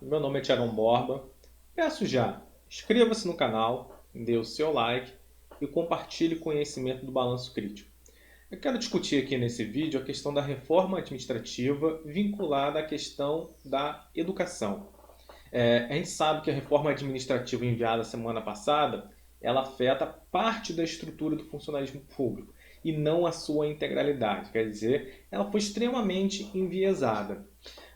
Meu nome é Tiago Borba. Peço já, inscreva-se no canal, dê o seu like e compartilhe conhecimento do balanço crítico. Eu quero discutir aqui nesse vídeo a questão da reforma administrativa vinculada à questão da educação. A gente sabe que a reforma administrativa enviada semana passada, ela afeta parte da estrutura do funcionalismo público e não a sua integralidade. Quer dizer, ela foi extremamente enviesada.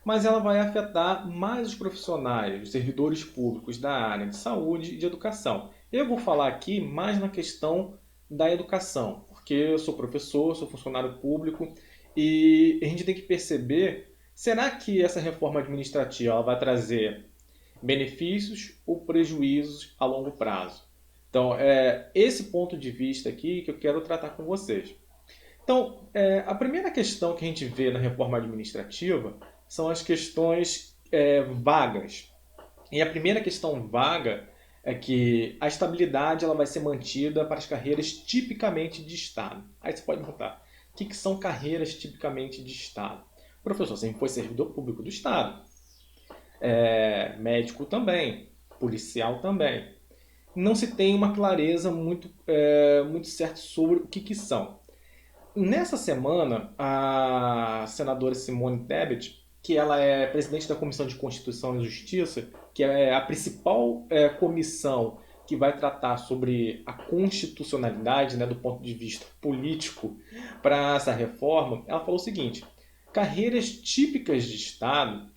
Mas ela vai afetar mais os profissionais, os servidores públicos da área de saúde e de educação. Eu vou falar aqui mais na questão da educação, porque eu sou professor, sou funcionário público e a gente tem que perceber, será que essa reforma administrativa ela vai trazer benefícios ou prejuízos a longo prazo? Então, é esse ponto de vista aqui que eu quero tratar com vocês. Então, a primeira questão que a gente vê na reforma administrativa são as questões vagas. E a primeira questão vaga é que a estabilidade ela vai ser mantida para as carreiras tipicamente de Estado. Aí você pode perguntar, o que são carreiras tipicamente de Estado? O professor sempre foi servidor público do Estado, médico também, policial também. Não se tem uma clareza muito certa sobre o que são. Nessa semana, a senadora Simone Tebet, que ela é presidente da Comissão de Constituição e Justiça, que é a principal comissão que vai tratar sobre a constitucionalidade, né, do ponto de vista político para essa reforma, ela falou o seguinte: carreiras típicas de Estado,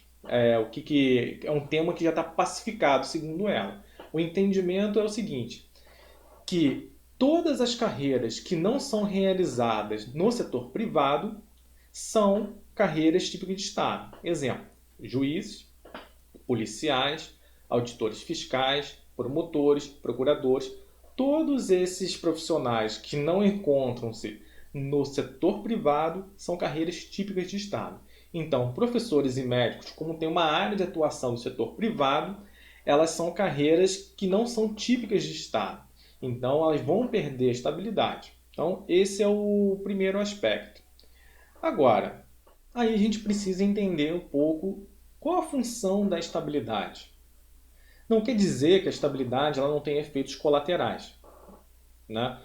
o que é um tema que já está pacificado, segundo ela. O entendimento é o seguinte, que todas as carreiras que não são realizadas no setor privado são carreiras típicas de Estado. Exemplo, juízes, policiais, auditores fiscais, promotores, procuradores. Todos esses profissionais que não encontram-se no setor privado são carreiras típicas de Estado. Então, professores e médicos, como tem uma área de atuação no setor privado, elas são carreiras que não são típicas de Estado. Então, elas vão perder estabilidade. Então, esse é o primeiro aspecto. Agora, aí a gente precisa entender um pouco qual a função da estabilidade. Não quer dizer que a estabilidade ela não tem efeitos colaterais, né?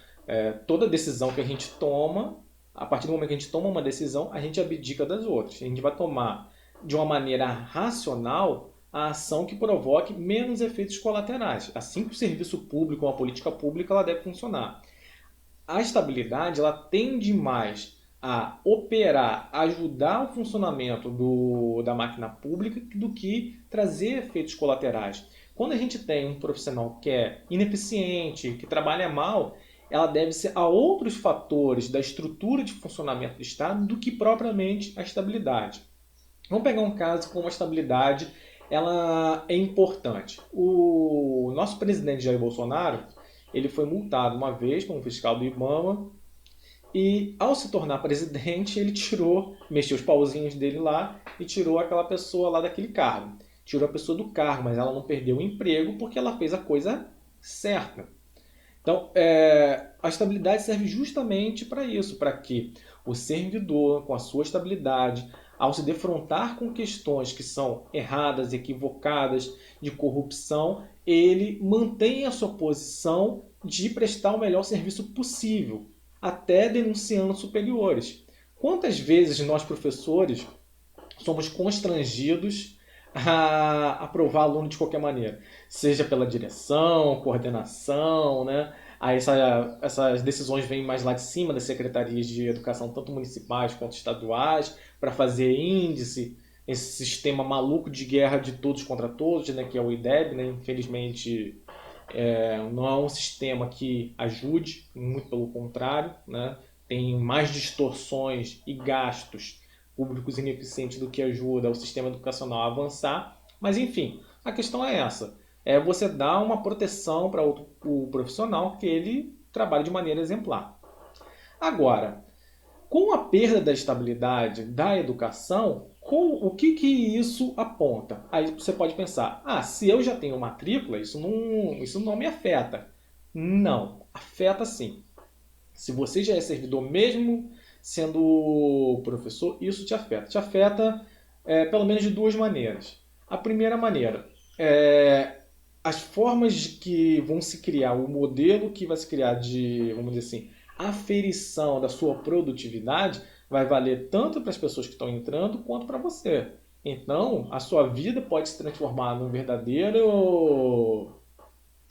Toda decisão que a gente toma, a partir do momento que a gente toma uma decisão, a gente abdica das outras. A gente vai tomar de uma maneira racional a ação que provoque menos efeitos colaterais. Assim que o serviço público, uma política pública, ela deve funcionar. A estabilidade ela tende mais a operar, ajudar o funcionamento da máquina pública do que trazer efeitos colaterais. Quando a gente tem um profissional que é ineficiente, que trabalha mal, ela deve-se a outros fatores da estrutura de funcionamento do Estado do que propriamente a estabilidade. Vamos pegar um caso como a estabilidade ela é importante. O nosso presidente Jair Bolsonaro ele foi multado uma vez por um fiscal do IBAMA e ao se tornar presidente ele mexeu os pauzinhos dele lá e tirou aquela pessoa lá daquele cargo. Tirou a pessoa do cargo, mas ela não perdeu o emprego porque ela fez a coisa certa. Então, a estabilidade serve justamente para isso, para que o servidor, com a sua estabilidade, ao se defrontar com questões que são erradas, equivocadas, de corrupção, ele mantenha a sua posição de prestar o melhor serviço possível, até denunciando superiores. Quantas vezes nós, professores, somos constrangidos a aprovar aluno de qualquer maneira, seja pela direção, coordenação, né? Aí essas decisões vêm mais lá de cima das secretarias de educação, tanto municipais quanto estaduais, para fazer índice, esse sistema maluco de guerra de todos contra todos, né? Que é o IDEB, né? Infelizmente não é um sistema que ajude, muito pelo contrário, né? Tem mais distorções e gastos públicos ineficientes do que ajuda o sistema educacional a avançar. Mas, enfim, a questão é essa. É você dar uma proteção para o profissional que ele trabalhe de maneira exemplar. Agora, com a perda da estabilidade da educação, o que isso aponta? Aí você pode pensar, se eu já tenho matrícula, isso não me afeta. Não, afeta sim. Se você já é servidor mesmo sendo professor, isso te afeta. Te afeta pelo menos de duas maneiras. A primeira maneira é as formas de que vão se criar, o modelo que vai se criar de, vamos dizer assim, aferição da sua produtividade vai valer tanto para as pessoas que estão entrando quanto para você. Então, a sua vida pode se transformar num verdadeiro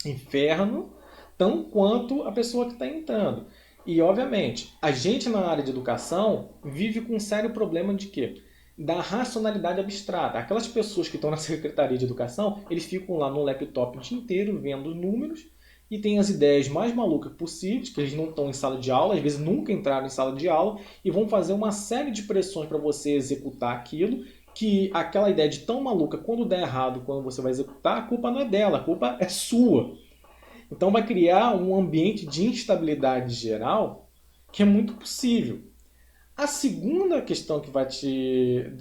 inferno, tão quanto a pessoa que está entrando. E, obviamente, a gente na área de educação vive com um sério problema de quê? Da racionalidade abstrata. Aquelas pessoas que estão na Secretaria de Educação, eles ficam lá no laptop o dia inteiro vendo números e têm as ideias mais malucas possíveis, que eles não estão em sala de aula, às vezes nunca entraram em sala de aula, e vão fazer uma série de pressões para você executar aquilo, que aquela ideia de tão maluca, quando der errado, quando você vai executar, a culpa não é dela, a culpa é sua. Então vai criar um ambiente de instabilidade geral que é muito possível. A segunda questão que vai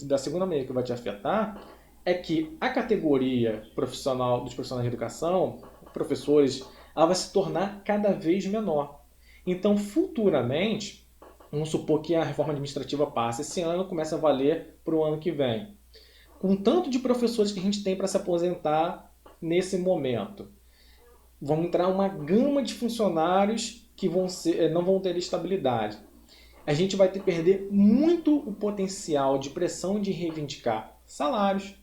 da segunda maneira que vai te afetar é que a categoria profissional dos profissionais de educação, professores, ela vai se tornar cada vez menor. Então, futuramente, vamos supor que a reforma administrativa passe esse ano, começa a valer para o ano que vem. Com o tanto de professores que a gente tem para se aposentar nesse momento, vão entrar uma gama de funcionários que não vão ter estabilidade. A gente vai ter que perder muito o potencial de pressão de reivindicar salários,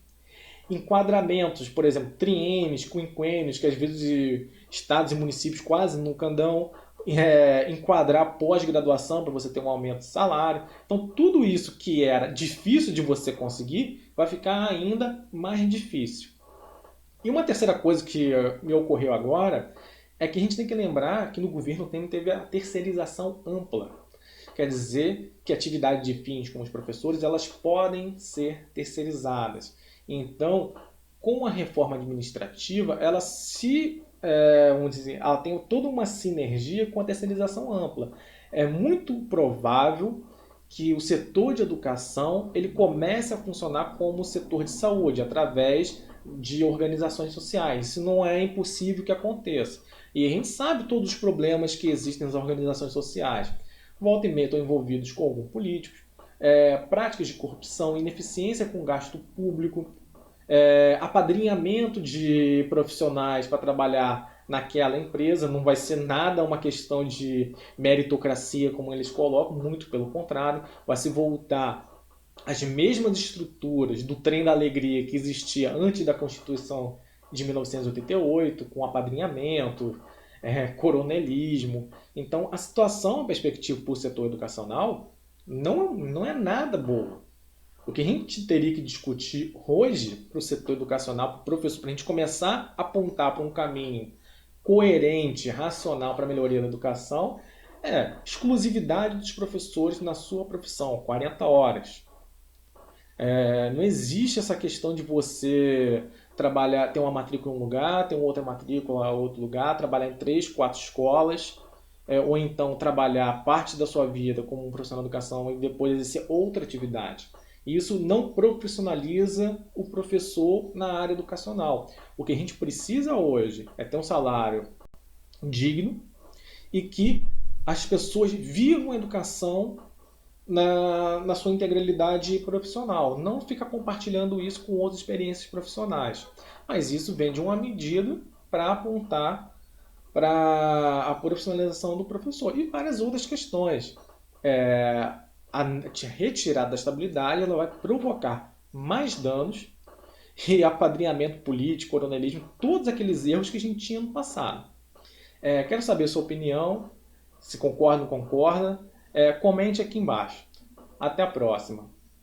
enquadramentos, por exemplo, triênios, quinquênios, que às vezes estados e municípios quase nunca dão, enquadrar pós-graduação para você ter um aumento de salário. Então, tudo isso que era difícil de você conseguir vai ficar ainda mais difícil. E uma terceira coisa que me ocorreu agora é que a gente tem que lembrar que no governo teve a terceirização ampla. Quer dizer que atividades de fins como os professores, elas podem ser terceirizadas. Então, com a reforma administrativa, vamos dizer, ela tem toda uma sinergia com a terceirização ampla. É muito provável que o setor de educação ele comece a funcionar como o setor de saúde, através de organizações sociais. Isso não é impossível que aconteça. E a gente sabe todos os problemas que existem nas organizações sociais. Volta e meia estão envolvidos com alguns políticos, práticas de corrupção, ineficiência com gasto público, apadrinhamento de profissionais para trabalhar naquela empresa. Não vai ser nada uma questão de meritocracia, como eles colocam, muito pelo contrário, vai se voltar às mesmas estruturas do trem da alegria que existia antes da Constituição de 1988, com apadrinhamento, coronelismo. Então, a situação, a perspectiva para o setor educacional não é nada boa. O que a gente teria que discutir hoje para o setor educacional, para o professor, para a gente começar a apontar para um caminho coerente, racional para a melhoria da educação, é exclusividade dos professores na sua profissão, 40 horas. Não existe essa questão de você trabalhar, ter uma matrícula em um lugar, ter uma outra matrícula em outro lugar, trabalhar em 3, 4 escolas, ou então trabalhar parte da sua vida como um profissional de educação e depois exercer outra atividade. Isso não profissionaliza o professor na área educacional. O que a gente precisa hoje é ter um salário digno e que as pessoas vivam a educação na sua integralidade profissional. Não fica compartilhando isso com outras experiências profissionais. Mas isso vem de uma medida para apontar para a profissionalização do professor. E várias outras questões. A retirada da estabilidade ela vai provocar mais danos e apadrinhamento político, coronelismo, todos aqueles erros que a gente tinha no passado. Quero saber a sua opinião, se concorda ou não concorda. Comente aqui embaixo. Até a próxima.